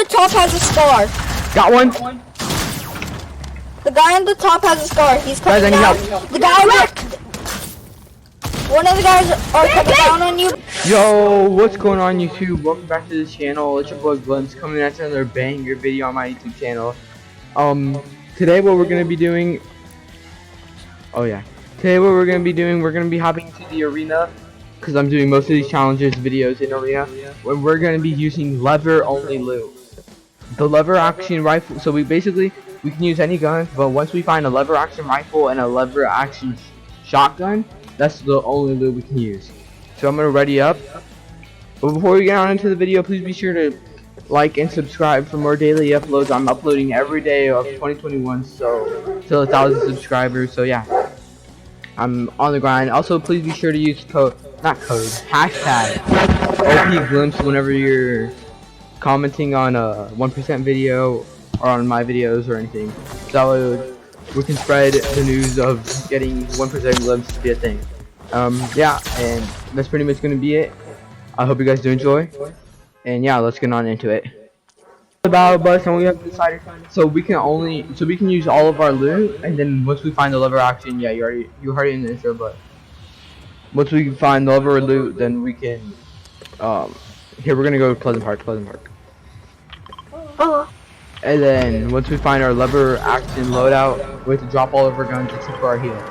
top has a scar. Got one. The guy on the top has a scar. He's coming Guys, I need down. help. The guy One of the guys are coming down on you. Yo, what's going on YouTube? Welcome back to the channel. It's your boy Glimpse coming at another banger video on my YouTube channel. Today what we're gonna be doing we're gonna be hopping into the arena because I'm doing most of these challenges videos in arena where we're gonna be using lever only loot. The lever action rifle, so we can use any gun, but once we find a lever action rifle and a lever action shotgun, that's the only loot we can use. So I'm gonna ready up. But before we get on into the video, please be sure to like and subscribe for more daily uploads. I'm uploading every day of 2021, so till 1,000 subscribers. So yeah, I'm on the grind. Also, please be sure to use hashtag OPGlimpse whenever you're commenting on a 1% video or on my videos or anything. So we can spread the news of getting 1% glimpse to be a thing. Yeah, and that's pretty much gonna be it. I hope you guys do enjoy, and yeah, let's get on into it. The battle bus, and we have decided so we can use all of our loot, and then once we find the lever action, yeah, you already in the intro, but once we find the lever loot, then we can here we're gonna go to Pleasant Park. And then once we find our lever action loadout, we have to drop all of our guns except for our heals.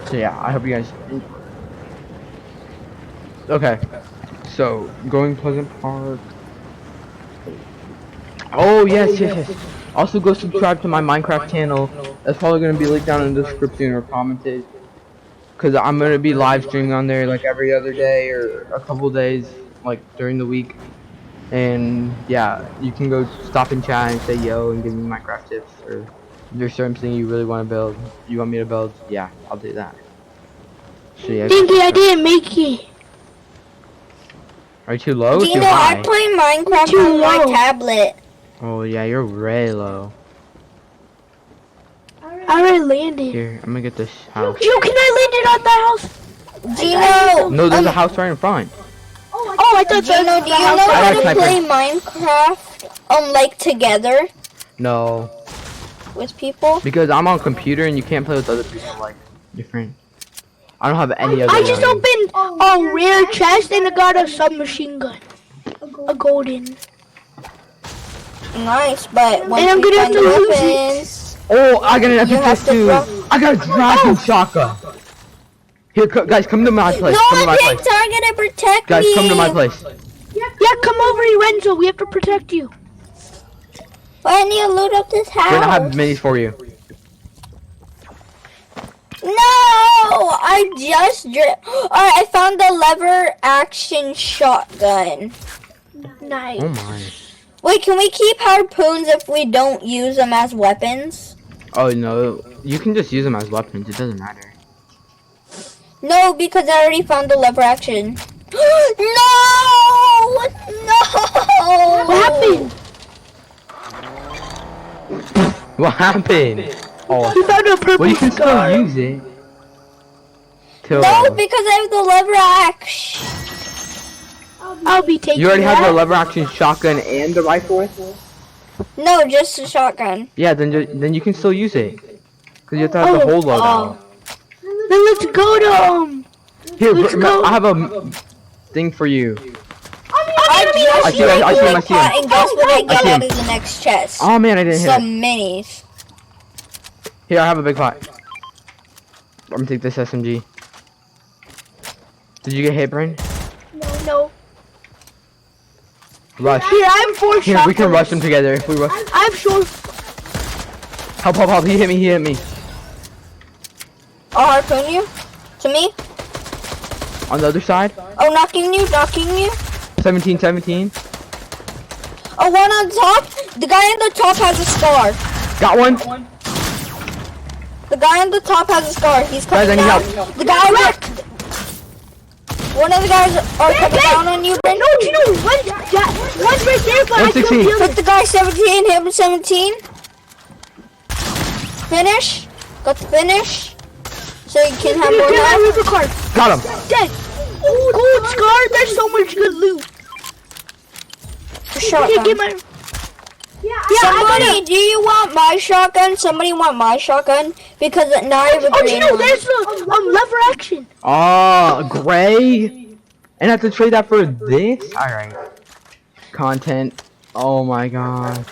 So yeah, I hope you guys enjoy. Okay, so going Pleasant Park. Oh yes. Also go subscribe to my Minecraft channel. That's probably gonna be linked down in the description or commented. Cause I'm gonna be live streaming on there like every other day or a couple days, like during the week. And yeah, you can go stop and chat and say yo and give me Minecraft tips, or if there's something you really want to build, you want me to build, yeah, I'll do that. So yeah. Dinky, I didn't make it. Are you too low? Do you know I play Minecraft on my tablet? Oh yeah, you're way low. I already landed. Here, I'm gonna get this house. Yo, can I land it on that house? Do you know? No, there's a house right in front. Oh, I thought Do you know how to play Minecraft like together No, with people? because I'm on computer and you can't play with other people like different. I don't have any other. I just opened a rare chest and I got a submachine gun, a golden. Nice, but when And I'm gonna have to lose it. weapons, Oh, I got an You have FPS to too. drop- I got a dragon shotgun. Here, guys, come to my place. no, Come to my I'm being place. targeted. Protect Guys, me. come to my place. Yeah, come over here, Renzo. We have to protect you. Well, I need to loot up this house. We're gonna have minis for you. No, I just Alright, I found the lever action shotgun. Nice. Oh my. Wait, can we keep harpoons if we don't use them as weapons? Oh no, you can just use them as weapons. It doesn't matter. No, because I already found the lever action. No! What happened? What happened? Oh, We found a purple well, you can scar. still use it. Till, No, because I have the lever action. I'll be taking you already that. have the lever action shotgun and the rifle. No, just a shotgun. Yeah, then you can still use it. Cause you have to have the whole loadout. Then let's go to Here, let's go. I have a thing for you. I just I see him. and guess what I get see him. out of the next chest? Oh man, I didn't hit Some it. minis. Here, I have a big pot. I'm gonna take this SMG. Did you get hit, Brain? No. Rush. Here, I have 4 Here, shots. we can rush them together if we rush. I have short. Help. He hit me. I'll harpoon you. To me. On the other side. Oh, knocking you. 17. Oh, one on top. The guy on the top has a scar. Got one. The guy on the top has a scar. He's coming Guys, I need down. help. The guy One of the guys are coming down on you. No, do you know what? One's right there, but I can't 116. kill Hit it. the guy 17. Hit him 17. Finish. Got the finish. So you can have more Get my health. river card. Got him. Dead. Oh, gold scar. There's so much good loot. Shotgun. Okay, get my. Somebody, do you want my shotgun? Somebody want my shotgun? Because now I have a Oh, green Gino, one. there's the lever action. Oh, gray. And I have to trade that for this? Alright. Content. Oh my gosh.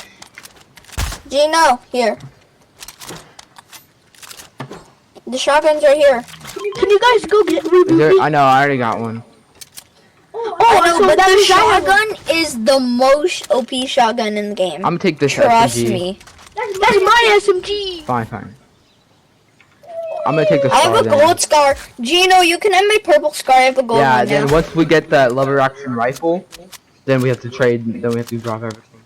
Gino, here. The shotguns are here. Can you guys go get Is there, reboot? I know, I already got one. I know, so but that the means I have shotgun is the most OP shotgun in the game. I'm gonna take this Trust SMG. me. That's my SMG. Fine, fine. I'm gonna take the I star have a then. gold scar. Gino, you can have my purple scar. I have a gold Yeah, one then now. once we get that lever action rifle, then we have to trade, then we have to drop everything.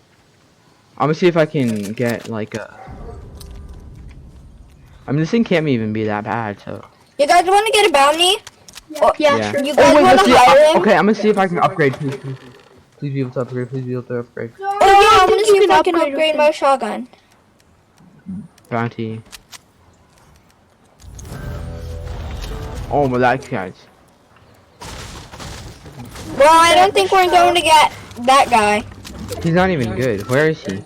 I'm gonna see if I can get like a... I mean, this thing can't even be that bad, so... You guys want to get a bounty? Or- Yeah, sure. You guys want let's to see. hire him? Okay, I'm gonna see if I can upgrade. Please, please, please. Please be able to upgrade. Please be able to upgrade. Oh yeah, I'm think gonna see you if can I can upgrade upgrade with my shotgun. Bounty. Oh my, that guy's. Well, I don't think we're going to get that guy. He's not even good. Where is he?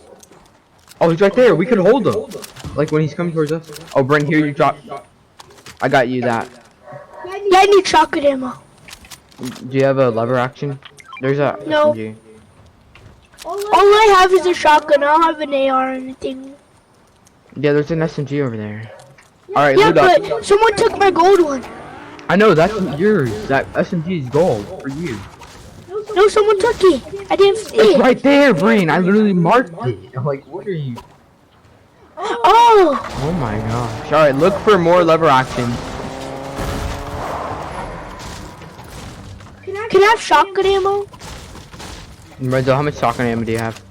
Oh, he's right there. We could hold him. Like when he's coming towards us. Oh, Brent, here you drop. I got you that. Yeah, I need chocolate ammo. Do you have a lever action? There's a No. SMG. All I have is a shotgun. I don't have an AR or anything. Yeah, there's an SMG over there. All right, Yeah, loot up. but someone took my gold one. I know that's yours. That SMG is gold for you. No, someone took it. I didn't see It's it. right there, Brain. I literally marked it. I'm like, what are you? Oh, Oh my gosh. Alright, look for more lever action. can I have shotgun ammo? Renzo, how much shotgun ammo do you have?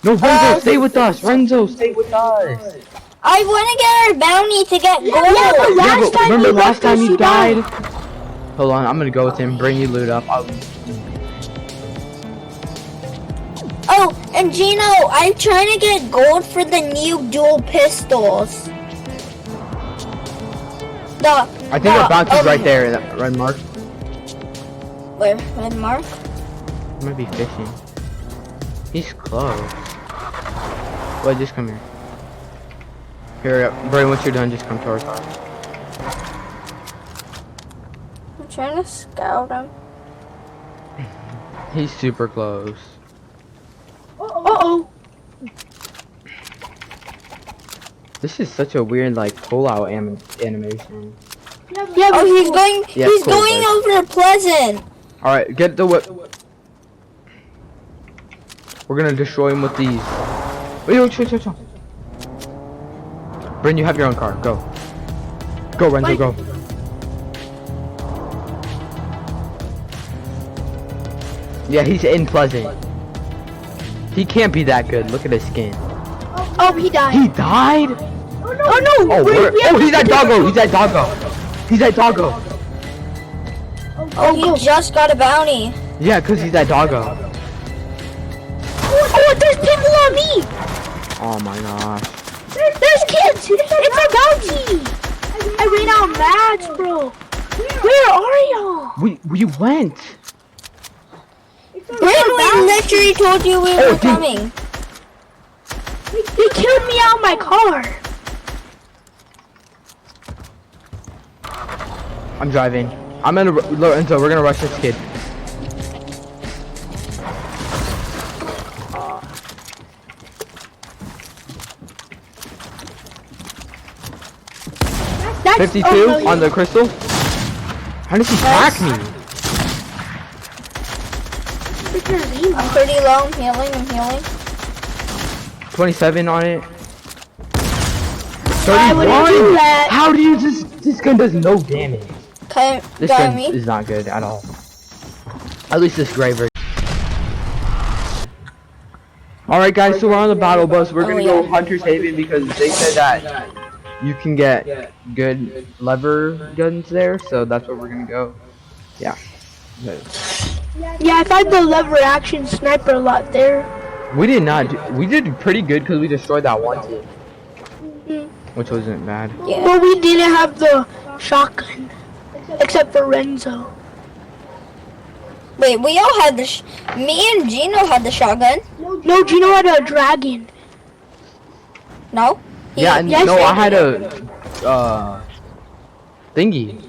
No, Renzo, stay with us! Renzo, stay with us! I want to get our bounty to get gold. Yeah, but last time remember we last left time us, you you died? Hold on, I'm gonna go with him, bring you loot up. Oh, and Gino, I'm trying to get gold for the new dual pistols. I think our bounty's right there, that red mark. Where? Red mark? He might be fishing. He's close. Wait, just come here. Here, Brian, once you're done, just come towards us. I'm trying to scout him. He's super close. Uh-oh. This is such a weird, like, pull-out animation. Yeah, Oh, he's going. Yeah, he's cool, going over Pleasant. Alright, get the whip. We're gonna destroy him with these. Wait, chill. Bryn, you have your own car. Go. Go, Renzo, go. Yeah, he's in Pleasant. He can't be that good. Look at his skin. Oh, he died. He died? Oh no! Oh, wait, we have he's to at take Doggo. He's at Doggo. He's at Doggo. Oh, he just got a bounty. Yeah, because he's at Doggo. Oh, there's people on me! Oh my gosh. There's kids! It's a bounty! I ran out of mats, bro. Where are y'all? We went. Bryn, we literally told you we were coming. They killed me out of my car. I'm driving. I'm gonna Lorenzo, we're gonna rush this kid. That's 52 oh, no, on the crystal. How does he track me? I'm pretty low. I'm healing. 27 on it. I wouldn't do 31. that. How do you just? This gun does no damage. Okay, This got gun me. is not good at all. At least this gray version. Alright guys, so we're on the battle bus. We're gonna go Hunter's Haven because they said that you can get good lever guns there, so that's where we're gonna go. Yeah. Yeah, I find the lever action sniper a lot there. We did not do, we did pretty good because we destroyed that one team. Which wasn't bad. Yeah. But we didn't have the shotgun. Except for Renzo. Wait, we all had the. Me and Gino had the shotgun. No, Gino had a dragon. No? Yeah, Yes, no, I I had a thingy.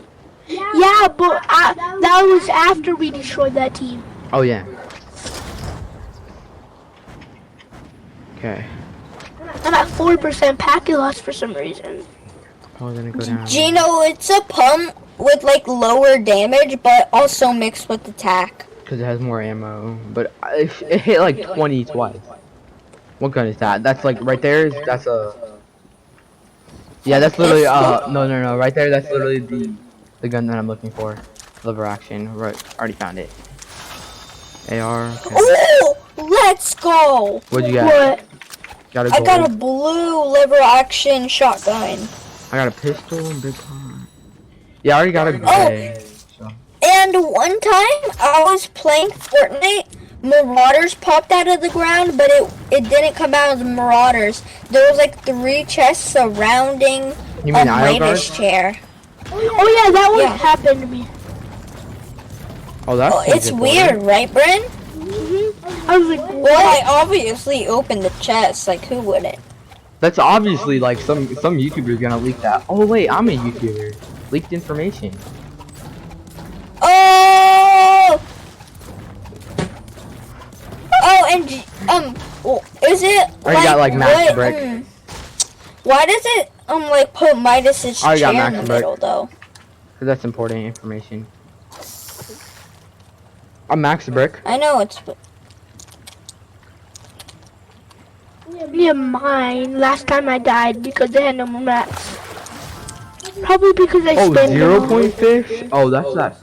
Yeah, but that was after we destroyed that team. Oh yeah. Okay. I'm at 4% packet loss for some reason. Probably gonna go down. Gino, it's a pump with like lower damage, but also mixed with attack. Because it has more ammo. But it hit like 20 twice. What gun is that? That's like right there. That's a. Yeah, that's literally no. Right there, that's literally the gun that I'm looking for. Lever action. Right, already found it. AR. Okay. Oh, let's go! What'd you get? What? Got a I gold. got a blue lever action shotgun. I got a pistol and big gun. Yeah, I already got a gray. So. And one time I was playing Fortnite, Marauders popped out of the ground, but it didn't come out as Marauders. There was like 3 chests surrounding You a mean IO Midas guard? chair. Oh yeah, that one Yeah. happened to me. Oh, that's. Oh, it's weird, right, Bryn? I was like, Well, I obviously opened the chest. Like, who wouldn't? That's obviously like some YouTuber's gonna leak that. Oh wait, I'm a YouTuber. Leaked information. Oh! Oh, and is it Already got, like, max what, brick. why does it like put Midas's Already got chair in max the brick. middle though? Cause that's important information. I'm max a brick. I know it's. yeah, mine. Last time I died because they had no mats. Probably because I Oh, spent 0 them all. point fish? Oh, that's that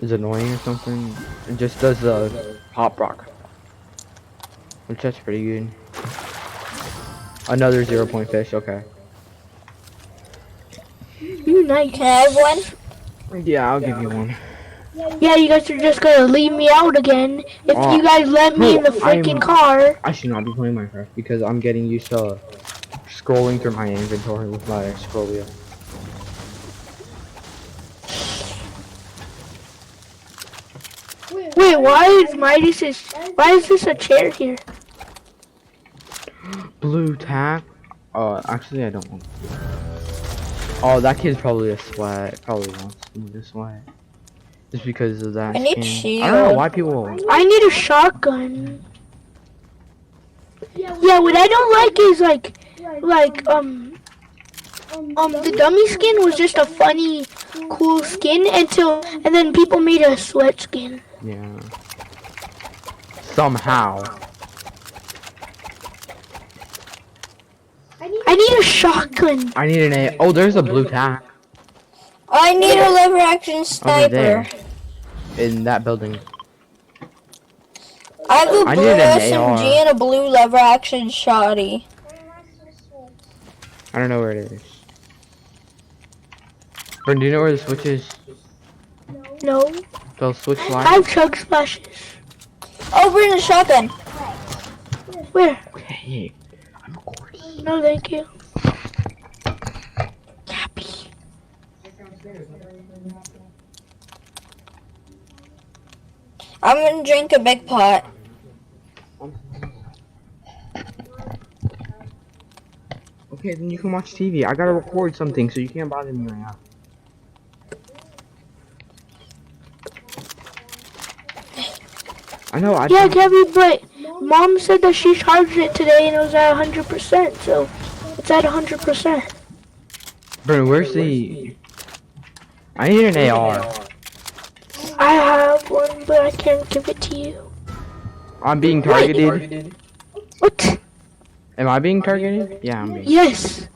is annoying or something. It just does the pop rock. Which that's pretty good. Another 0 point fish, okay. You nice. Can I have one? Yeah, I'll give you one. Yeah, you guys are just gonna leave me out again. If Oh, you guys let me in the freaking car. I should not be playing Minecraft because I'm getting used to scrolling through my inventory with my scroll wheel. Wait, why is this a chair here? Blue tack? Actually I don't want. Oh, that kid's probably a sweat. Probably wants me to sweat. Just because of that I need skin. I don't know shield. why people. I need a shotgun. Yeah, what I don't like is the dummy skin was just a funny, cool skin and then people made a sweat skin. Yeah. Somehow. I need a shotgun. I need an A. Oh, there's a blue tack I need a lever action over sniper. there. In that building. I have a I blue need an SMG AR. and a blue lever action shotty. I don't know where it is. Bryn, do you know where the switch is? No, The switch I line? have chug splashes. Oh, bring the shotgun. Where? Okay. I'm recording. No, thank you. Happy. I'm gonna drink a big pot. Okay, then you can watch TV. I gotta record something, so you can't bother me right now. I know, Yeah, Gabby, but Mom said that she charged it today and it was at 100%, so it's at 100%. Bryn, where's the... I need an AR. I have one, but I can't give it to you. I'm being targeted. What? Am I being targeted? Yeah, I'm being. Yes.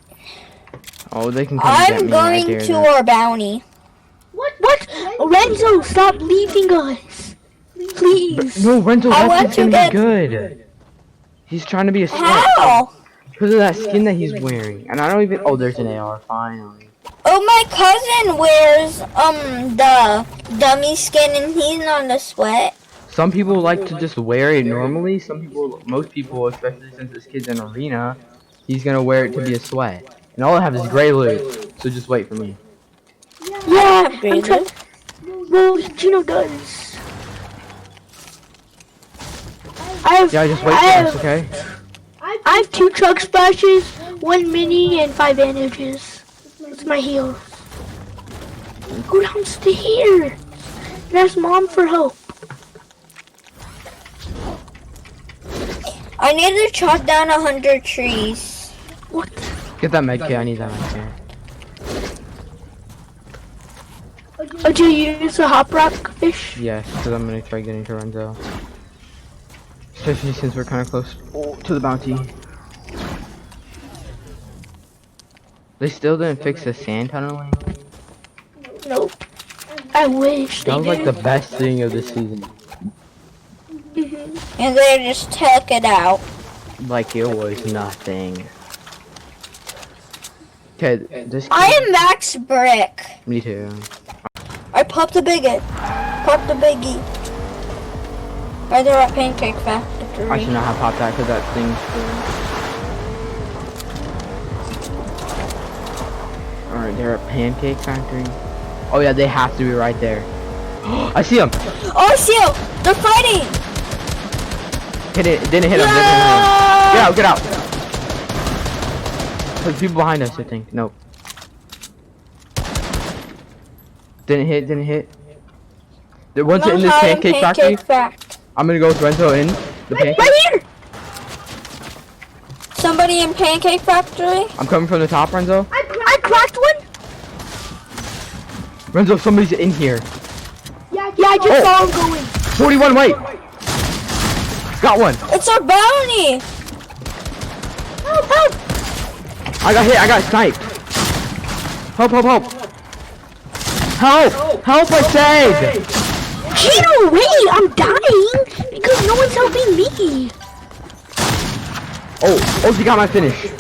Oh, they can come get I'm me. I going dare to them. our bounty. What? Renzo, stop leaving us. Please. No, Renzo, I that want kid's to gonna get- be good. He's trying to be a sweat. How? Because of that skin that he's wearing. And I don't even... Oh, there's an AR, finally. Oh, my cousin wears the dummy skin and he's not a sweat. Some people like to just wear it normally. Most people, especially since this kid's in arena, he's gonna wear it to be a sweat. And all I have is gray loot, so just wait for me. Yeah, Gray I'm trying. Well, Gino does. I have. Yeah, just wait I for have, us, okay? I have 2 chug splashes, 1 mini, and 5 bandages. That's my heals. Go downstairs. And ask Mom for help. I need to chop down 100 trees. What? Get that med kit. I need that med kit. Oh, do you use a hop rock fish? Yes, because I'm gonna try getting to Renzo. Especially since we're kind of close to the bounty. They still didn't fix the sand tunneling. Nope. I wish they That was like did. the best thing of the season. And they just took it out. Like it was nothing. Okay, this. I am max brick. Me too. I popped the biggie. Popped the biggie. Right there at Pancake Factory. I should not have popped that because that thing's. Alright, they're at Pancake Factory. Oh yeah, they have to be right there. I see them. Oh, I see them. They're fighting. Hit it. Didn't hit them. No! Get out. Get out. There's people behind us, I think. Nope. Didn't hit. Didn't hit. There wasn't in this Pancake Factory. I'm gonna go with Renzo in the pancake. Right here! Somebody in Pancake Factory? I'm coming from the top, Renzo. I cracked one. Renzo, somebody's in here. Yeah, I just saw him going. 41, wait. Got one. It's our bounty. Help, help. I got hit. I got sniped. Help, help, help. Help. Help, I said. Get away! I'm dying because no one's helping me. Oh, she got my finish.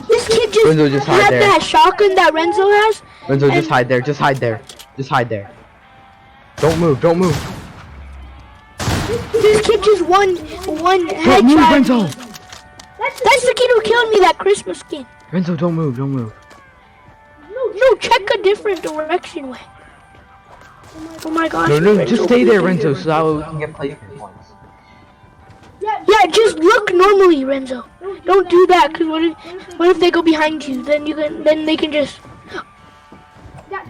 This kid just Renzo, just hide had there. that shotgun that Renzo has. Renzo, just hide there. Just hide there. Just hide there. Don't move. Don't move. This kid just won Don't headshot. move, Renzo. That's the kid who killed me, that Christmas kid. Renzo, don't move. Don't move. No, check a different direction way. Oh my gosh. No, just stay there, Renzo, so that way we can get placement points. Yeah, just look normally, Renzo. Don't do that, cause what if they go behind you? Then they can just.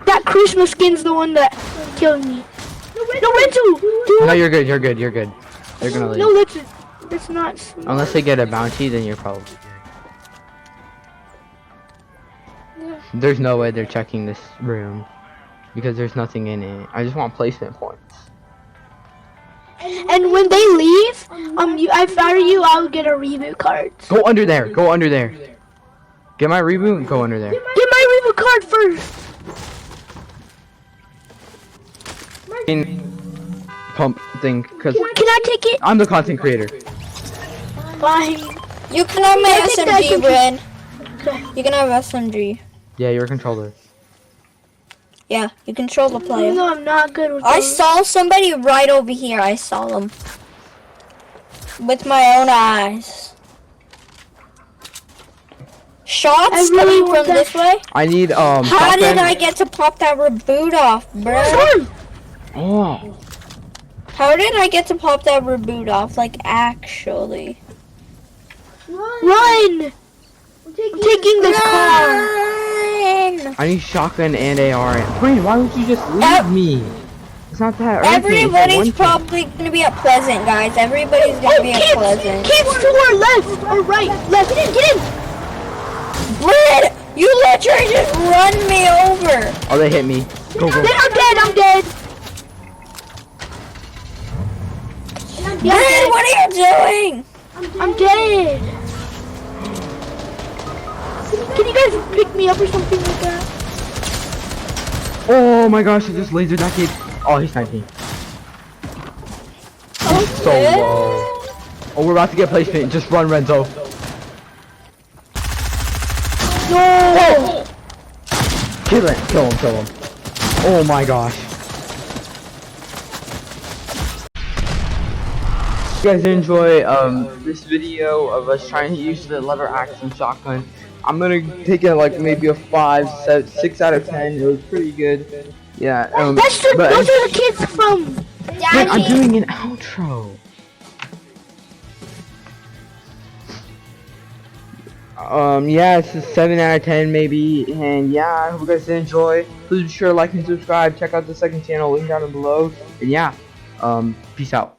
That Christmas skin's the one that killed me. No, Renzo. No, you're good. You're good. You're good. They're gonna leave. No, that's not. Unless they get a bounty, then you're probably good. There's no way they're checking this room because there's nothing in it. I just want placement points. And when they leave, if I were you, I would get a reboot card. Go under there. Go under there. Get my reboot and go under there. Get my reboot card first. In pump thing, cause Can I take it? I'm the content creator. Fine. You can have my Yeah, I think that's SMG, Bryn. Okay. You can have SMG. Yeah, you're a controller. Yeah, you control the player. No, I'm not good with I those. saw somebody right over here. I saw them. With my own eyes. Shots I really coming want from that. this way? I need How shotgun. did I get to pop that reboot off, bro? Run! Oh, How did I get to pop that reboot off? Like, actually. Run! I'm taking this car. Run! I need shotgun and AR. Queen, why don't you just leave me? It's not that urgent. Everybody's probably gonna be at Pleasant, guys. Everybody's gonna be at Pleasant. Kids to our left or right. Left. Get in. Bryn, you literally just run me over. Oh, they hit me. Go, go. I'm dead. Bryn, what are you doing? I'm dead. Can you guys pick me up or something like that? Oh my gosh, I just lasered that kid. Oh, he's 19. So low. Oh, we're about to get placement. Just run, Renzo. No. Kill him. Oh my gosh. You guys enjoy this video of us trying to use the lever action shotgun. I'm gonna take it like maybe a 5, 6 out of 10. It was pretty good. Yeah. Those are the kids from Wait, I'm doing an outro. Yeah, it's a 7 out of 10 maybe, and yeah, I hope you guys did enjoy. Please be sure to like and subscribe. Check out the second channel, link down below, and yeah, peace out.